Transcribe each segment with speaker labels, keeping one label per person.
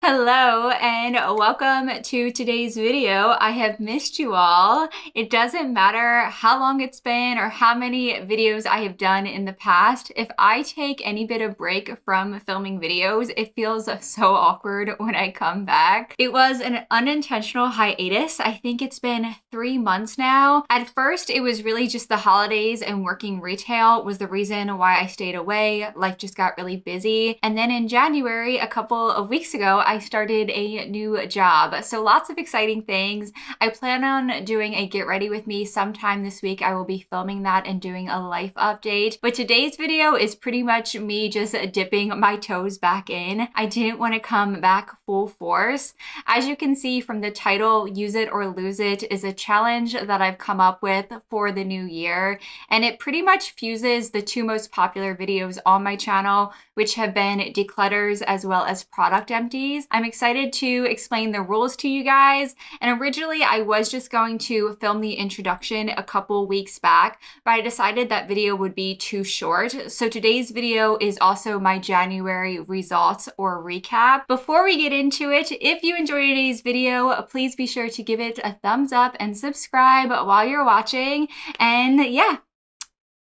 Speaker 1: Hello and welcome to today's video. I have missed you all. It doesn't matter how long it's been or how many videos I have done in the past. If I take any bit of break from filming videos, it feels so awkward when I come back. It was an unintentional hiatus. I think it's been 3 months now. At first, it was really just the holidays and working retail was the reason why I stayed away. Life just got really busy. And then in January, a couple of weeks ago, I started a new job. So lots of exciting things. I plan on doing a get ready with me sometime this week. I will be filming that and doing a life update. But today's video is pretty much me just dipping my toes back in. I didn't want to come back full force. As you can see from the title, Use It or Lose It is a challenge that I've come up with for the new year. And it pretty much fuses the two most popular videos on my channel, which have been declutters as well as product empties. I'm excited to explain the rules to you guys. And originally I was just going to film the introduction a couple weeks back, but I decided that video would be too short. So today's video is also my January results or recap. Before we get into it, if you enjoyed today's video, please be sure to give it a thumbs up and subscribe while you're watching. And yeah,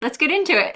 Speaker 1: let's get into it.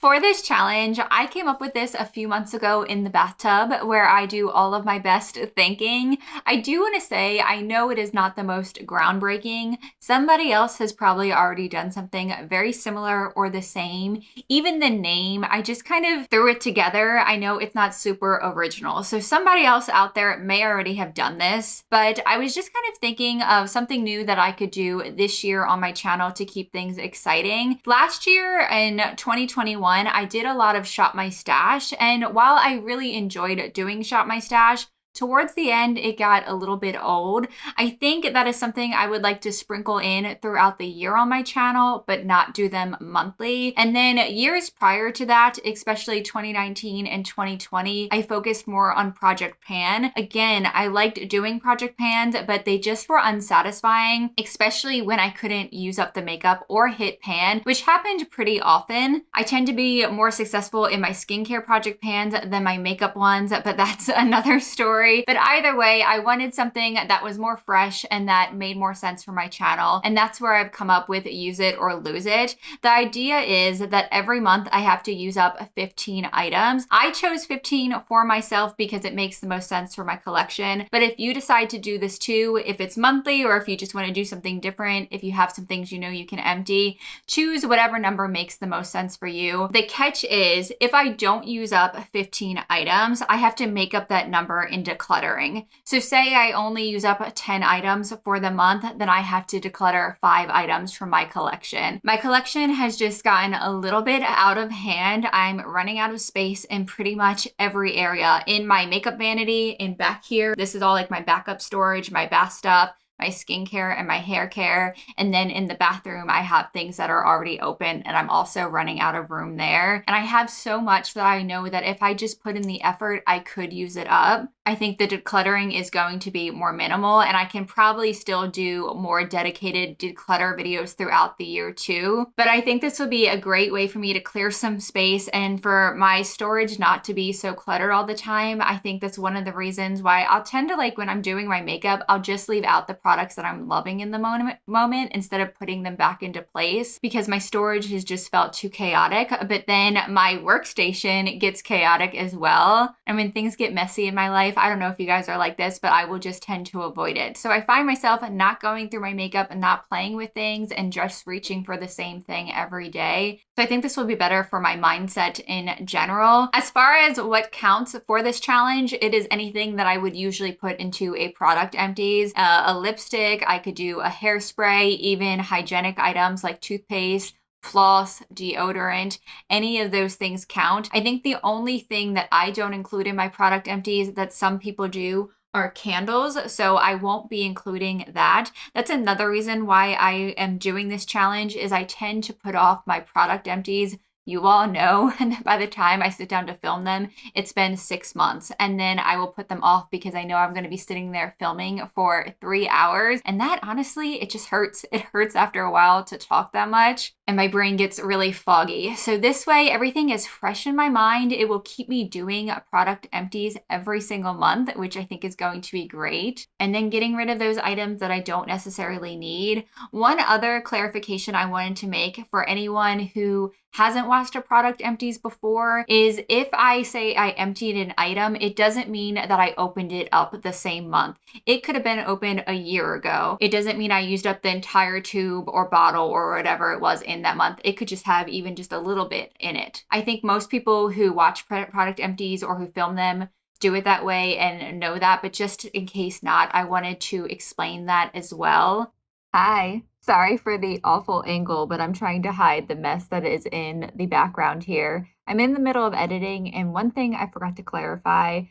Speaker 1: For this challenge, I came up with this a few months ago in the bathtub where I do all of my best thinking. I do want to say I know it is not the most groundbreaking. Somebody else has probably already done something very similar or the same. Even the name, I just kind of threw it together. I know it's not super original. So somebody else out there may already have done this, but I was just kind of thinking of something new that I could do this year on my channel to keep things exciting. Last year in 2021, I did a lot of Shop My Stash, and while I really enjoyed doing Shop My Stash, towards the end, it got a little bit old. I think that is something I would like to sprinkle in throughout the year on my channel, but not do them monthly. And then years prior to that, especially 2019 and 2020, I focused more on Project Pan. Again, I liked doing Project Pans, but they just were unsatisfying, especially when I couldn't use up the makeup or hit pan, which happened pretty often. I tend to be more successful in my skincare Project Pans than my makeup ones, but that's another story. But either way, I wanted something that was more fresh and that made more sense for my channel. And that's where I've come up with Use It or Lose It. The idea is that every month I have to use up 15 items. I chose 15 for myself because it makes the most sense for my collection. But if you decide to do this too, if it's monthly or if you just want to do something different, if you have some things you know you can empty, choose whatever number makes the most sense for you. The catch is if I don't use up 15 items, I have to make up that number in decluttering. So say I only use up 10 items for the month, then I have to declutter 5 items from my collection. My collection has just gotten a little bit out of hand. I'm running out of space in pretty much every area. In my makeup vanity, in back here, this is all like my backup storage, my bath stuff, my skincare and my hair care. And then in the bathroom, I have things that are already open and I'm also running out of room there. And I have so much that I know that if I just put in the effort, I could use it up. I think the decluttering is going to be more minimal and I can probably still do more dedicated declutter videos throughout the year too. But I think this would be a great way for me to clear some space and for my storage not to be so cluttered all the time. I think that's one of the reasons why I'll tend to when I'm doing my makeup, I'll just leave out the products that I'm loving in the moment instead of putting them back into place because my storage has just felt too chaotic. But then my workstation gets chaotic as well. And when things get messy in my life, I don't know if you guys are like this, but I will just tend to avoid it. So I find myself not going through my makeup and not playing with things and just reaching for the same thing every day. So I think this will be better for my mindset in general. As far as what counts for this challenge, it is anything that I would usually put into a product empties. A lipstick, I could do a hairspray, even hygienic items like toothpaste, floss, deodorant, any of those things count. I think the only thing that I don't include in my product empties that some people do are candles, so I won't be including that. That's another reason why I am doing this challenge is I tend to put off my product empties you all know that by the time I sit down to film them, it's been 6 months. And then I will put them off because I know I'm going to be sitting there filming for 3 hours. And that honestly, it just hurts. It hurts after a while to talk that much. And my brain gets really foggy. So this way, everything is fresh in my mind. It will keep me doing product empties every single month, which I think is going to be great. And then getting rid of those items that I don't necessarily need. One other clarification I wanted to make for anyone who hasn't watched a product empties before is if I say I emptied an item, it doesn't mean that I opened it up the same month. It could have been opened a year ago. It doesn't mean I used up the entire tube or bottle or whatever it was in that month. It could just have even just a little bit in it. I think most people who watch product empties or who film them do it that way and know that, but just in case not, I wanted to explain that as well. Hi. Sorry for the awful angle, but I'm trying to hide the mess that is in the background here. I'm in the middle of editing, and one thing I forgot to clarify,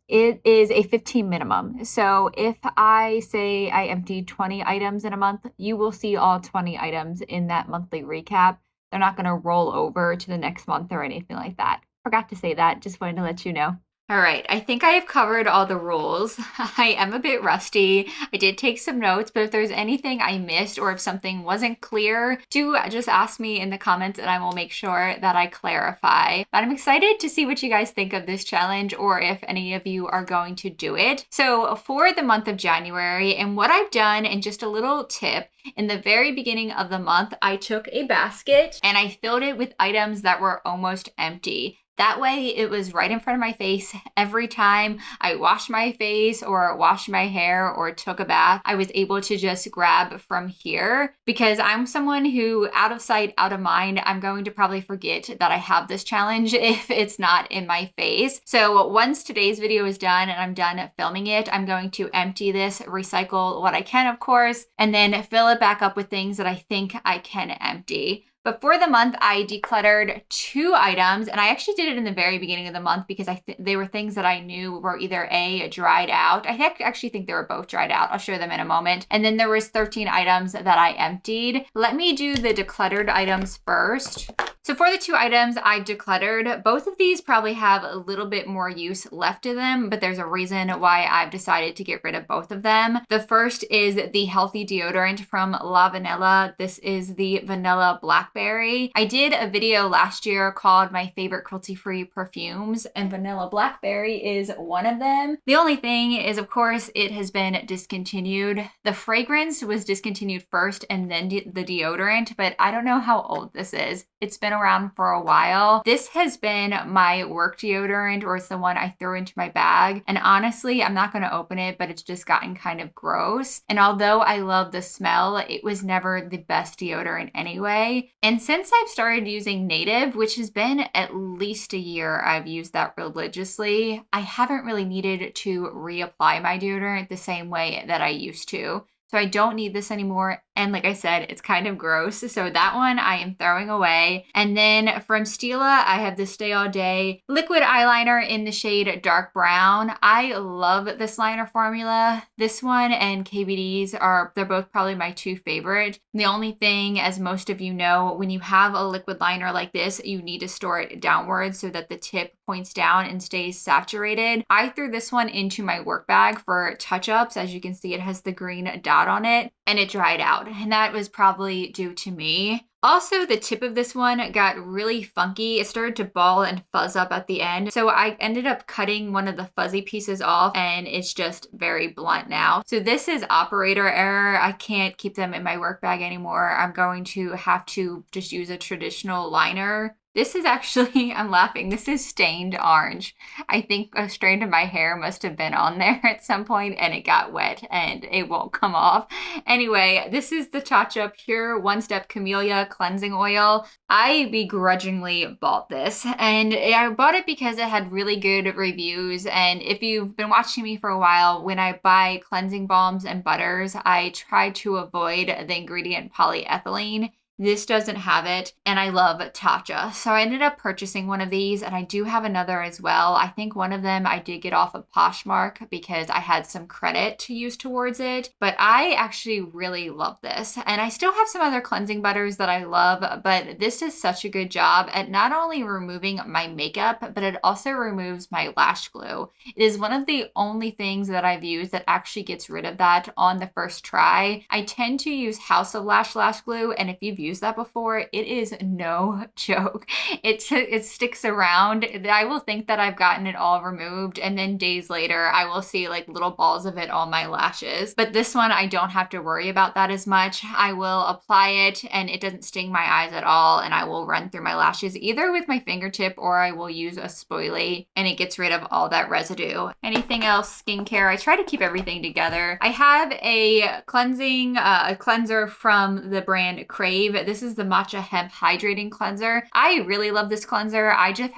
Speaker 1: it is a 15 minimum. So if I say I emptied 20 items in a month, you will see all 20 items in that monthly recap. They're not going to roll over to the next month or anything like that. Forgot to say that. Just wanted to let you know. All right, I think I have covered all the rules. I am a bit rusty. I did take some notes, but if there's anything I missed or if something wasn't clear, do just ask me in the comments and I will make sure that I clarify. But I'm excited to see what you guys think of this challenge or if any of you are going to do it. So for the month of January, and what I've done, and just a little tip, in the very beginning of the month, I took a basket and I filled it with items that were almost empty. That way it was right in front of my face every time I washed my face or washed my hair or took a bath. I was able to just grab from here because I'm someone who, out of sight, out of mind, I'm going to probably forget that I have this challenge if it's not in my face. So once today's video is done and I'm done filming it, I'm going to empty this, recycle what I can, of course, and then fill it back up with things that I think I can empty. But for the month, I decluttered 2 items, and I actually did it in the very beginning of the month because they were things that I knew were either dried out. I actually think they were both dried out. I'll show them in a moment. And then there was 13 items that I emptied. Let me do the decluttered items first. So for the 2 items I decluttered, both of these probably have a little bit more use left to them, but there's a reason why I've decided to get rid of both of them. The first is the Healthy Deodorant from La Vanilla. This is the Vanilla Blackberry. I did a video last year called My Favorite Cruelty-Free Perfumes, and Vanilla Blackberry is one of them. The only thing is, of course, it has been discontinued. The fragrance was discontinued first and then the deodorant, but I don't know how old this is. It's been around for a while. This has been my work deodorant, or it's the one I threw into my bag. And honestly, I'm not going to open it, but it's just gotten kind of gross. And although I love the smell, it was never the best deodorant anyway. And since I've started using Native, which has been at least a year I've used that religiously, I haven't really needed to reapply my deodorant the same way that I used to. So I don't need this anymore. And like I said, it's kind of gross. So that one I am throwing away. And then from Stila, I have the Stay All Day liquid eyeliner in the shade Dark Brown. I love this liner formula. This one and KBD's they're both probably my 2 favorite. The only thing, as most of you know, when you have a liquid liner like this, you need to store it downwards so that the tip points down and stays saturated. I threw this one into my work bag for touch-ups. As you can see, it has the green dot on it and it dried out, and that was probably due to me. Also, the tip of this one got really funky. It started to ball and fuzz up at the end. So I ended up cutting one of the fuzzy pieces off and it's just very blunt now. So this is operator error. I can't keep them in my work bag anymore. I'm going to have to just use a traditional liner. This is actually, I'm laughing, this is stained orange. I think a strand of my hair must have been on there at some point and it got wet and it won't come off. Anyway, this is the Tatcha Pure One Step Camellia Cleansing Oil. I begrudgingly bought this, and I bought it because it had really good reviews. And if you've been watching me for a while, when I buy cleansing balms and butters, I try to avoid the ingredient polyethylene. This doesn't have it, and I love Tatcha. So I ended up purchasing one of these, and I do have another as well. I think one of them I did get off of Poshmark because I had some credit to use towards it, but I actually really love this. And I still have some other cleansing butters that I love, but this does such a good job at not only removing my makeup, but it also removes my lash glue. It is one of the only things that I've used that actually gets rid of that on the first try. I tend to use House of Lash lash glue, and if you've used that before, it is no joke. It sticks around. I will think that I've gotten it all removed, and then days later I will see like little balls of it on my lashes. But this one, I don't have to worry about that as much. I will apply it and it doesn't sting my eyes at all, and I will run through my lashes either with my fingertip or I will use a spoilie, and it gets rid of all that residue. Anything else skincare? I try to keep everything together. I have a cleanser from the brand Crave. This is the Matcha Hemp Hydrating Cleanser. I really love this cleanser. I just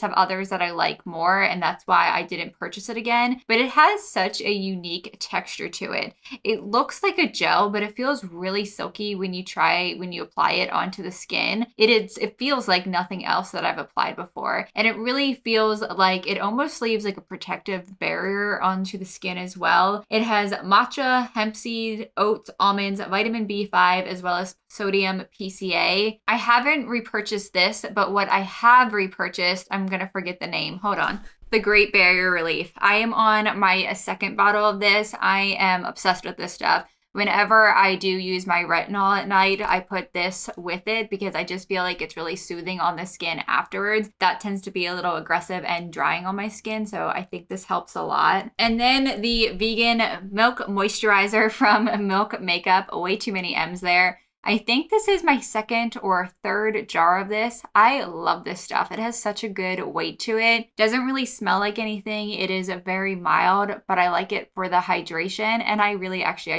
Speaker 1: have others that I like more, and that's why I didn't purchase it again. But it has such a unique texture to it. It looks like a gel, but it feels really silky when you apply it onto the skin. It feels like nothing else that I've applied before. And it really feels like it almost leaves like a protective barrier onto the skin as well. It has matcha, hemp seed, oats, almonds, vitamin B5, as well as sodium PCA. I haven't repurchased this, but what I have repurchased, I'm gonna forget the name. Hold on. The Great Barrier Relief. I am on my second bottle of this. I am obsessed with this stuff. Whenever I do use my retinol at night, I put this with it because I just feel like it's really soothing on the skin afterwards. That tends to be a little aggressive and drying on my skin, so I think this helps a lot. And then the vegan milk moisturizer from Milk Makeup. Way too many M's there. I think this is my second or third jar of this. I love this stuff. It has such a good weight to it. Doesn't really smell like anything. It is very mild, but I like it for the hydration. And I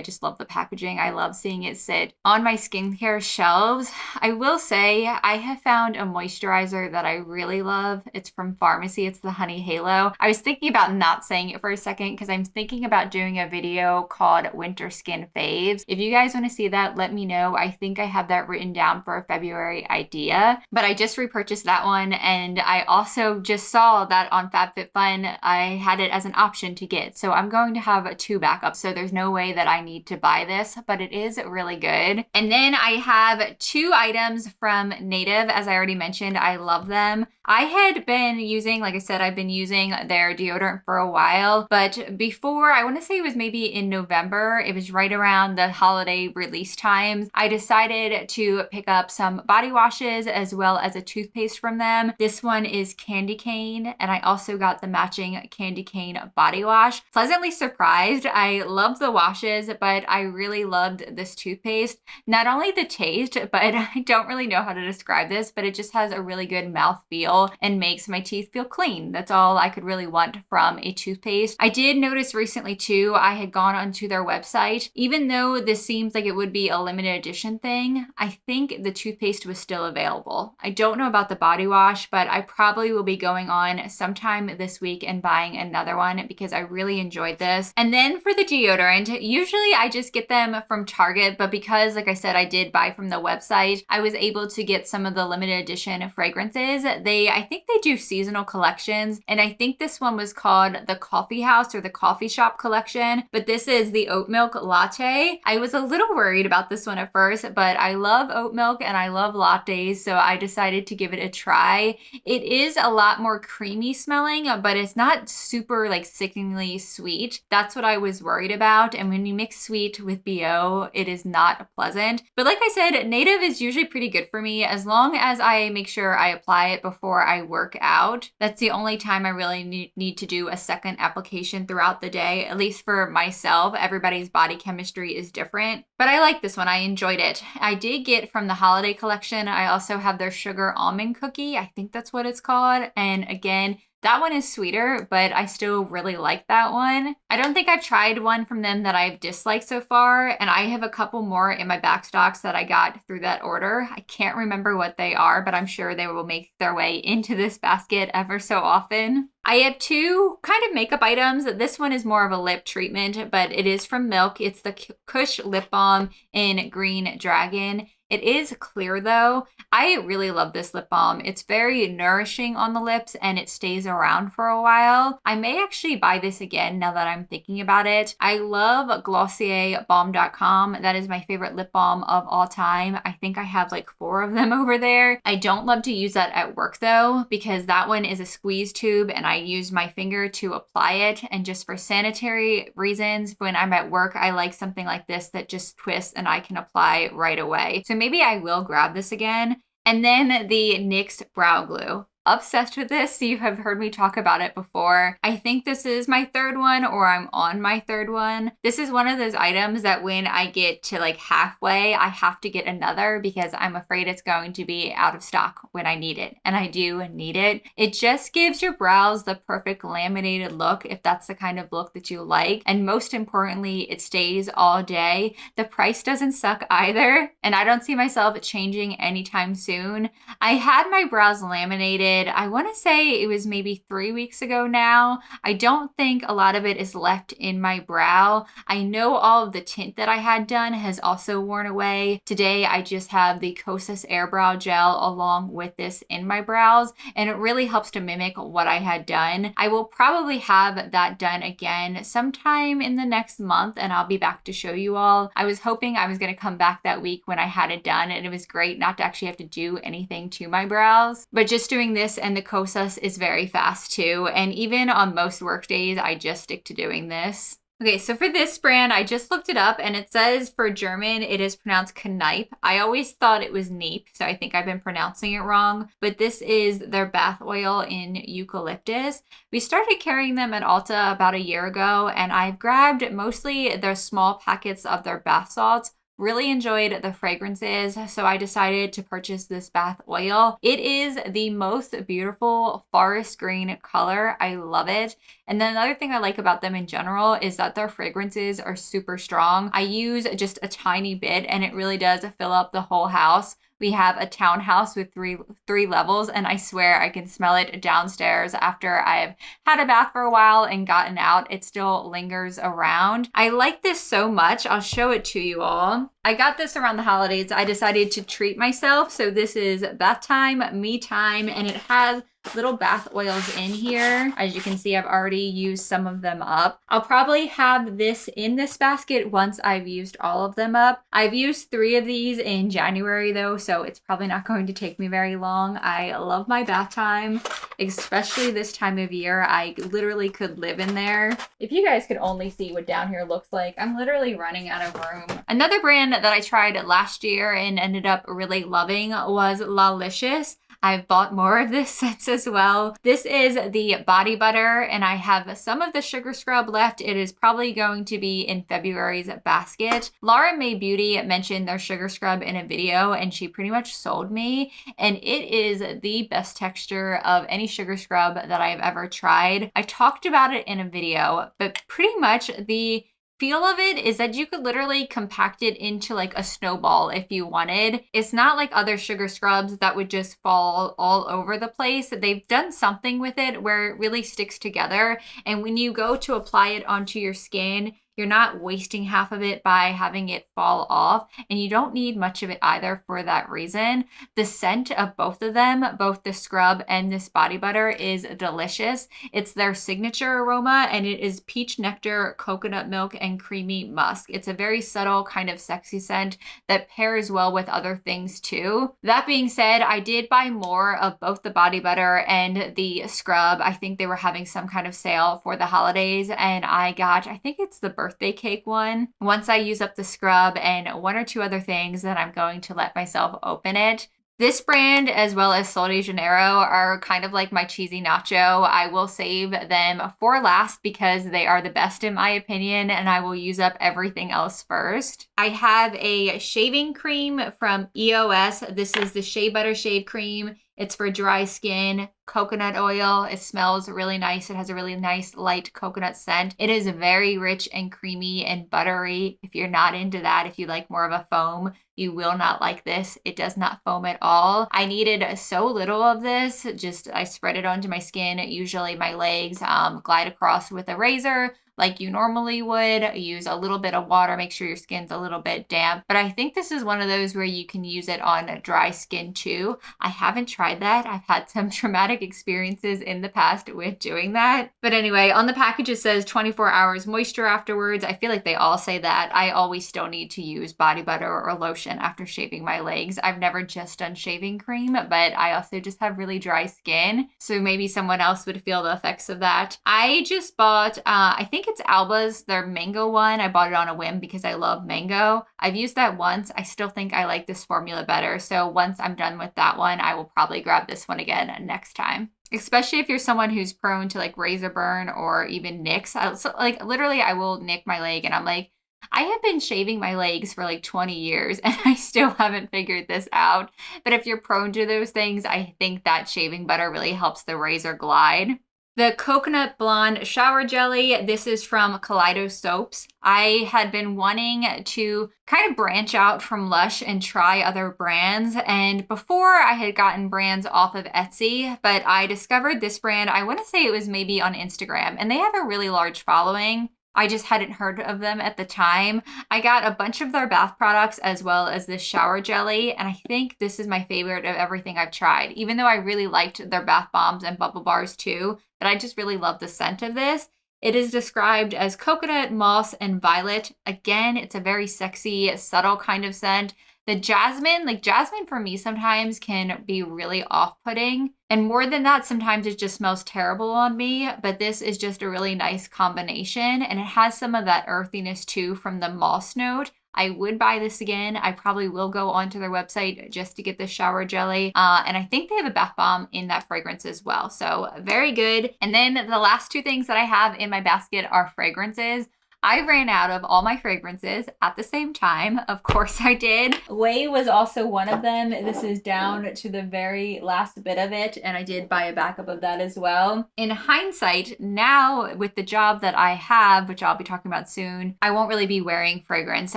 Speaker 1: just love the packaging. I love seeing it sit on my skincare shelves. I will say I have found a moisturizer that I really love. It's from Pharmacy. It's the Honey Halo. I was thinking about not saying it for a second because I'm thinking about doing a video called Winter Skin Faves. If you guys want to see that, let me know. I think I have that written down for a February idea, but I just repurchased that one, and I also just saw that on FabFitFun I had it as an option to get, so I'm going to have 2 backups, so there's no way that I need to buy this, but it is really good. And then I have 2 items from Native. As I already mentioned, I love them. I had been using, like I said, I've been using their deodorant for a while, but before, I want to say it was maybe in November, it was right around the holiday release times, I decided to pick up some body washes as well as a toothpaste from them. This one is Candy Cane, and I also got the matching Candy Cane body wash. Pleasantly surprised. I loved the washes, but I really loved this toothpaste. Not only the taste, but I don't really know how to describe this, but it just has a really good mouth feel and makes my teeth feel clean. That's all I could really want from a toothpaste. I did notice recently too, I had gone onto their website. Even though this seems like it would be a limited edition thing, I think the toothpaste was still available. I don't know about the body wash, but I probably will be going on sometime this week and buying another one because I really enjoyed this. And then for the deodorant, usually I just get them from Target, but because, like I said, I did buy from the website, I was able to get some of the limited edition fragrances. I think they do seasonal collections, and I think this one was called the Coffee House or the Coffee Shop collection, but this is the oat milk latte. I was a little worried about this one at first, but I love oat milk and I love lattes, so I decided to give it a try. It is a lot more creamy smelling, but it's not super like sickeningly sweet. That's what I was worried about, and when you mix sweet with BO, it is not pleasant. But like I said, Native is usually pretty good for me as long as I make sure I apply it before I work out. That's the only time I really need to do a second application throughout the day, at least for myself. Everybody's body chemistry is different, but I like this one. I enjoyed it. I did get from the holiday collection, I also have their sugar almond cookie. I think that's what it's called. And again, that one is sweeter, but I still really like that one. I don't think I've tried one from them that I've disliked so far, and I have a couple more in my back stocks that I got through that order. I can't remember what they are, but I'm sure they will make their way into this basket ever so often. I have 2 kind of makeup items. This one is more of a lip treatment, but it is from Milk. It's the Kush Lip Balm in Green Dragon. It is clear though. I really love this lip balm. It's very nourishing on the lips and it stays around for a while. I may actually buy this again now that I'm thinking about it. I love glossierbalm.com. That is my favorite lip balm of all time. I think I have like 4 of them over there. I don't love to use that at work though, because that one is a squeeze tube and I use my finger to apply it. And just for sanitary reasons, when I'm at work, I like something like this that just twists and I can apply right away. So maybe I will grab this again. And then the NYX Brow Glue. Obsessed with this. You have heard me talk about it before. I think this is my 3rd one, or I'm on my 3rd one. This is one of those items that when I get to like halfway, I have to get another because I'm afraid it's going to be out of stock when I need it. And I do need it. It just gives your brows the perfect laminated look if that's the kind of look that you like. And most importantly, it stays all day. The price doesn't suck either. And I don't see myself changing anytime soon. I had my brows laminated. I want to say it was maybe 3 weeks ago now. I don't think a lot of it is left in my brow. I know all of the tint that I had done has also worn away. Today, I just have the Kosas Air Brow Gel along with this in my brows, and it really helps to mimic what I had done. I will probably have that done again sometime in the next month, and I'll be back to show you all. I was hoping I was going to come back that week when I had it done, and it was great not to actually have to do anything to my brows. But just doing this and the Kosas is very fast too. And even on most work days, I just stick to doing this. Okay, so for this brand, I just looked it up and it says for German, it is pronounced Kneip. I always thought it was Neep, so I think I've been pronouncing it wrong, but this is their bath oil in eucalyptus. We started carrying them at Ulta about a year ago, and I've grabbed mostly their small packets of their bath salts. Really enjoyed the fragrances, so I decided to purchase this bath oil. It is the most beautiful forest green color. I love it. And then another thing I like about them in general is that their fragrances are super strong. I use just a tiny bit and it really does fill up the whole house. We have a townhouse with three levels, and I swear I can smell it downstairs after I've had a bath for a while and gotten out. It still lingers around. I like this so much. I'll show it to you all. I got this around the holidays. I decided to treat myself. So this is bath time, me time, and it has little bath oils in here. As you can see, I've already used some of them up. I'll probably have this in this basket once I've used all of them up. I've used 3 of these in January though, so it's probably not going to take me very long. I love my bath time, especially this time of year. I literally could live in there. If you guys could only see what down here looks like, I'm literally running out of room. Another brand that I tried last year and ended up really loving was Limitless. I've bought more of this since as well. This is the body butter, and I have some of the sugar scrub left. It is probably going to be in February's basket. Laura May Beauty mentioned their sugar scrub in a video, and she pretty much sold me. And it is the best texture of any sugar scrub that I've ever tried. I talked about it in a video, but pretty much the feel of it is that you could literally compact it into like a snowball if you wanted. It's not like other sugar scrubs that would just fall all over the place. They've done something with it where it really sticks together. And when you go to apply it onto your skin, you're not wasting half of it by having it fall off, and you don't need much of it either for that reason. The scent of both of them, both the scrub and this body butter, is delicious. It's their signature aroma, and it is peach nectar, coconut milk, and creamy musk. It's a very subtle kind of sexy scent that pairs well with other things too. That being said, I did buy more of both the body butter and the scrub. I think they were having some kind of sale for the holidays, and I got, I think it's the birthday cake one. Once I use up the scrub and 1 or 2 other things, then I'm going to let myself open it. This brand, as well as Sol de Janeiro, are kind of like my cheesy nacho. I will save them for last because they are the best in my opinion, and I will use up everything else first. I have a shaving cream from EOS. This is the Shea Butter Shave Cream. It's for dry skin, coconut oil. It smells really nice. It has a really nice light coconut scent. It is very rich and creamy and buttery. If you're not into that, if you like more of a foam, you will not like this. It does not foam at all. I needed so little of this. Just I spread it onto my skin, usually my legs, glide across with a razor, like you normally would. Use a little bit of water, make sure your skin's a little bit damp. But I think this is one of those where you can use it on dry skin too. I haven't tried that. I've had some traumatic experiences in the past with doing that. But anyway, on the package it says 24 hours moisture afterwards. I feel like they all say that. I always still need to use body butter or lotion after shaving my legs. I've never just done shaving cream, but I also just have really dry skin. So maybe someone else would feel the effects of that. I just bought, I think it's Alba's, their mango one. I bought it on a whim because I love mango. I've used that once. I still think I like this formula better. So once I'm done with that one, I will probably grab this one again next time. Especially if you're someone who's prone to like razor burn or even nicks. Like literally I will nick my leg and I'm like, I have been shaving my legs for like 20 years and I still haven't figured this out. But if you're prone to those things, I think that shaving butter really helps the razor glide. The Coconut Blonde Shower Jelly, this is from Kaleido Soaps. I had been wanting to kind of branch out from Lush and try other brands. And before I had gotten brands off of Etsy, but I discovered this brand, I want to say it was maybe on Instagram, and they have a really large following. I just hadn't heard of them at the time. I got a bunch of their bath products as well as this shower jelly, and I think this is my favorite of everything I've tried, even though I really liked their bath bombs and bubble bars too, but I just really love the scent of this. It is described as coconut, moss, and violet. Again, it's a very sexy, subtle kind of scent. The jasmine, like jasmine for me sometimes can be really off-putting. And more than that, sometimes it just smells terrible on me. But this is just a really nice combination. And it has some of that earthiness too from the moss note. I would buy this again. I probably will go onto their website just to get the shower jelly. And I think they have a bath bomb in that fragrance as well. So very good. And then the last two things that I have in my basket are fragrances. I ran out of all my fragrances at the same time. Of course I did. Way was also one of them. This is down to the very last bit of it, and I did buy a backup of that as well. In hindsight, now with the job that I have, which I'll be talking about soon, I won't really be wearing fragrance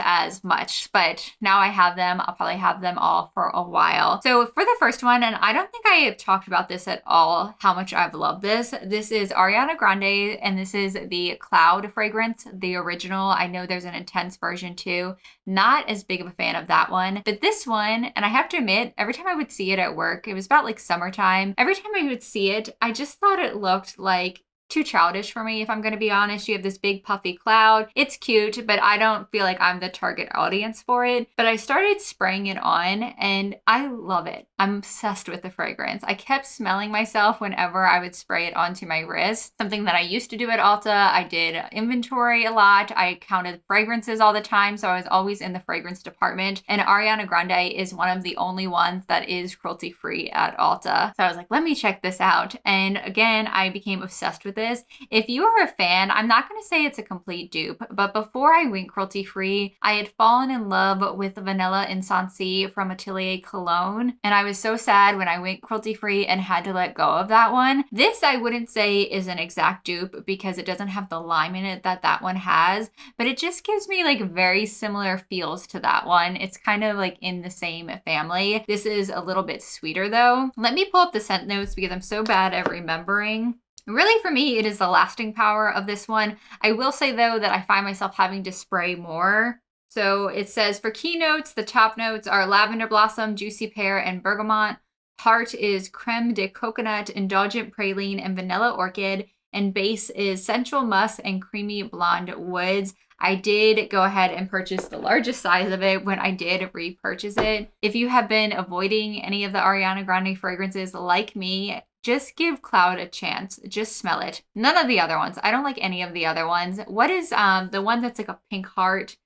Speaker 1: as much, but now I have them. I'll probably have them all for a while. So for the first one, and I don't think I have talked about this at all, how much I've loved this. This is Ariana Grande, and this is the Cloud fragrance, the original. I know there's an intense version too. Not as big of a fan of that one, but this one, and I have to admit, every time I would see it at work, it was about like summertime. Every time I would see it, I just thought it looked like too childish for me, if I'm going to be honest. You have this big puffy cloud. It's cute, but I don't feel like I'm the target audience for it. But I started spraying it on and I love it. I'm obsessed with the fragrance. I kept smelling myself whenever I would spray it onto my wrist. Something that I used to do at Ulta. I did inventory a lot. I counted fragrances all the time, so I was always in the fragrance department. And Ariana Grande is one of the only ones that is cruelty-free at Ulta. So I was like, let me check this out. And again, I became obsessed with this. If you are a fan, I'm not going to say it's a complete dupe, but before I went cruelty-free, I had fallen in love with Vanilla Insensé from Atelier Cologne, and I was so sad when I went cruelty-free and had to let go of that one. This I wouldn't say is an exact dupe because it doesn't have the lime in it that that one has, but it just gives me like very similar feels to that one. It's kind of like in the same family. This is a little bit sweeter though. Let me pull up the scent notes because I'm so bad at remembering. Really, for me, it is the lasting power of this one. I will say, though, that I find myself having to spray more. So it says, for keynotes, the top notes are lavender blossom, juicy pear, and bergamot. Heart is creme de coconut, indulgent praline, and vanilla orchid. And base is sensual musk and creamy blonde woods. I did go ahead and purchase the largest size of it when I did repurchase it. If you have been avoiding any of the Ariana Grande fragrances like me, just give Cloud a chance. Just smell it. None of the other ones. I don't like any of the other ones. What is the one that's like a pink heart?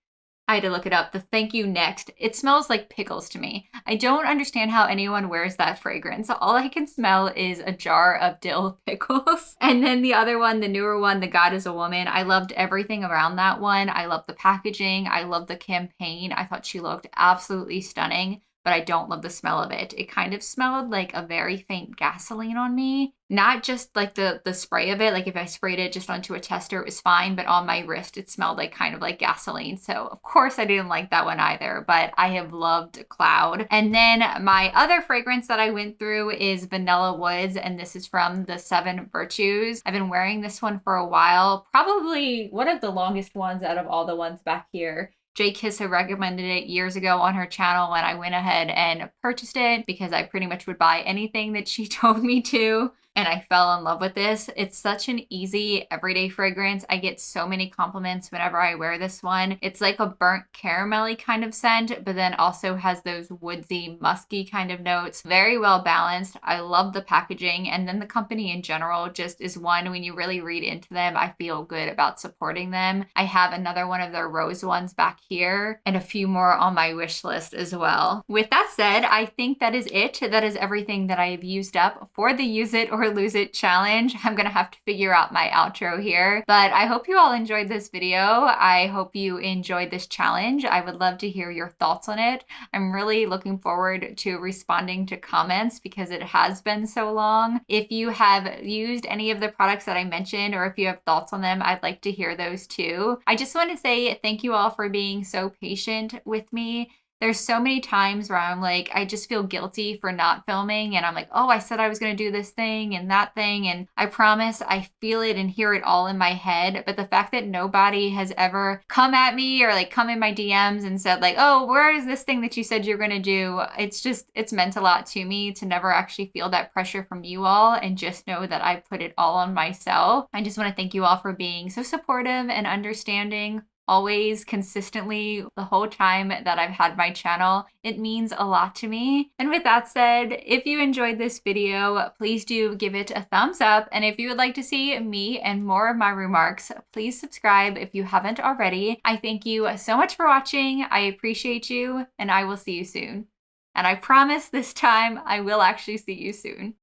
Speaker 1: I had to look it up. The Thank You Next. It smells like pickles to me. I don't understand how anyone wears that fragrance. All I can smell is a jar of dill pickles. And then the other one, the newer one, The God is a Woman. I loved everything around that one. I loved the packaging. I loved the campaign. I thought she looked absolutely stunning. but I don't love the smell of it. It kind of smelled like a very faint gasoline on me. Not just like the spray of it, like if I sprayed it just onto a tester, it was fine, but on my wrist, it smelled like kind of like gasoline. So of course I didn't like that one either, but I have loved Cloud. And then my other fragrance that I went through is Vanilla Woods, and this is from the Seven Virtues. I've been wearing this one for a while, probably one of the longest ones out of all the ones back here. Jay Kissa recommended it years ago on her channel, and I went ahead and purchased it because I pretty much would buy anything that she told me to. And I fell in love with this. It's such an easy everyday fragrance. I get so many compliments whenever I wear this one. It's like a burnt caramelly kind of scent, but then also has those woodsy, musky kind of notes. Very well balanced. I love the packaging, and then the company in general just is one, when you really read into them, I feel good about supporting them. I have another one of their rose ones back here and a few more on my wish list as well. With that said, I think that is it. That is everything that I have used up for the Use It or Lose It challenge. I'm gonna have to figure out my outro here, but I hope you all enjoyed this video. I hope you enjoyed this challenge. I would love to hear your thoughts on it. I'm really looking forward to responding to comments because it has been so long. If you have used any of the products that I mentioned, or if you have thoughts on them, I'd like to hear those too. I just want to say thank you all for being so patient with me. There's so many times where I'm like, I just feel guilty for not filming, and I'm like, oh, I said I was gonna do this thing and that thing, and I promise I feel it and hear it all in my head. But the fact that nobody has ever come at me or like come in my DMs and said like, oh, where is this thing that you said you're gonna do? It's meant a lot to me to never actually feel that pressure from you all, and just know that I put it all on myself. I just want to thank you all for being so supportive and understanding, always, consistently, the whole time that I've had my channel. It means a lot to me. And with that said, if you enjoyed this video, please do give it a thumbs up. And if you would like to see me and more of my remarks, please subscribe if you haven't already. I thank you so much for watching. I appreciate you, and I will see you soon. And I promise this time I will actually see you soon.